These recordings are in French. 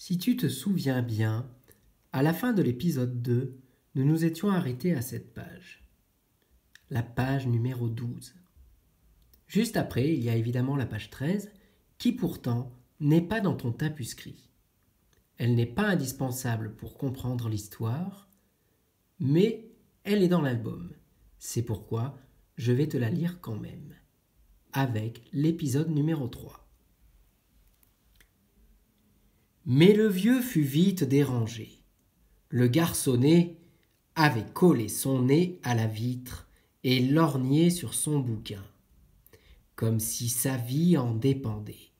Si tu te souviens bien, à la fin de l'épisode 2, nous nous étions arrêtés à cette page. La page numéro 12. Juste après, il y a évidemment la page 13, qui pourtant n'est pas dans ton tapuscrit. Elle n'est pas indispensable pour comprendre l'histoire, mais elle est dans l'album. C'est pourquoi je vais te la lire quand même, avec l'épisode numéro 3. Mais le vieux fut vite dérangé. Le garçonnet avait collé son nez à la vitre et lorgné sur son bouquin, comme si sa vie en dépendait.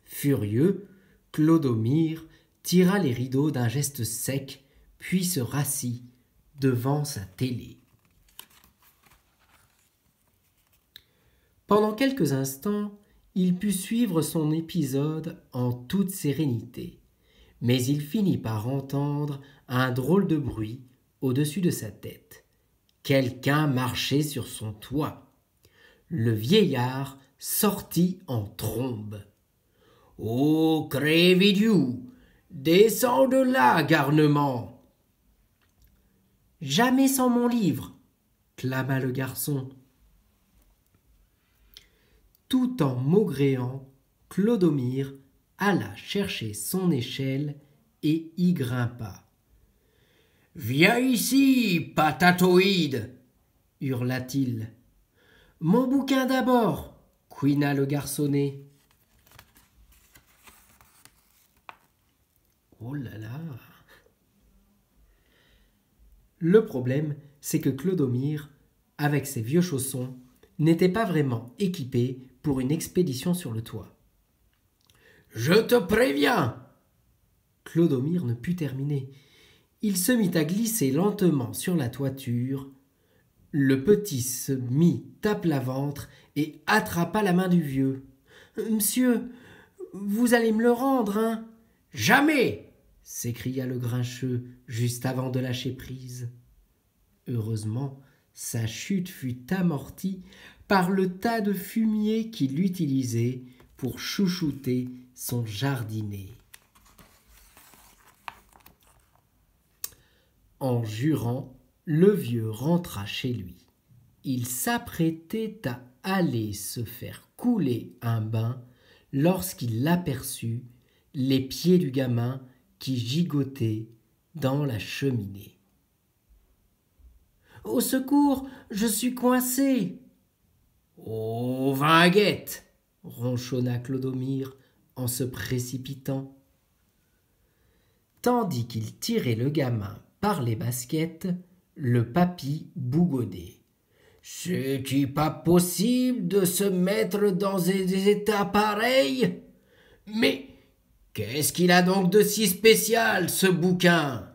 Furieux, Clodomir tira les rideaux d'un geste sec, puis se rassit devant sa télé. Pendant quelques instants, il put suivre son épisode en toute sérénité, mais il finit par entendre un drôle de bruit au-dessus de sa tête. Quelqu'un marchait sur son toit. Le vieillard sortit en trombe. « Ô Crévidiou, descends de là, garnement !»« Jamais sans mon livre !» clama le garçon. Tout en maugréant, Clodomir alla chercher son échelle et y grimpa. « Viens ici, patatoïde !» hurla-t-il. « Mon bouquin d'abord !» couina le garçonnet. Oh là là! Le problème, c'est que Clodomir, avec ses vieux chaussons, n'était pas vraiment équipé pour une expédition sur le toit. « Je te préviens !» Clodomir ne put terminer. Il se mit à glisser lentement sur la toiture. Le petit se mit à plat ventre et attrapa la main du vieux. « Monsieur, vous allez me le rendre, hein ?»« Jamais !» s'écria le grincheux juste avant de lâcher prise. Heureusement, sa chute fut amortie par le tas de fumier qu'il utilisait pour chouchouter son jardinet. En jurant, le vieux rentra chez lui. Il s'apprêtait à aller se faire couler un bain lorsqu'il aperçut les pieds du gamin qui gigotaient dans la cheminée. « Au secours, je suis coincé !»« Oh, vinguette !» ronchonna Clodomir en se précipitant. Tandis qu'il tirait le gamin par les baskets, le papy bougodait. « C'est-il pas possible de se mettre dans des états pareils ? Mais qu'est-ce qu'il a donc de si spécial, ce bouquin ?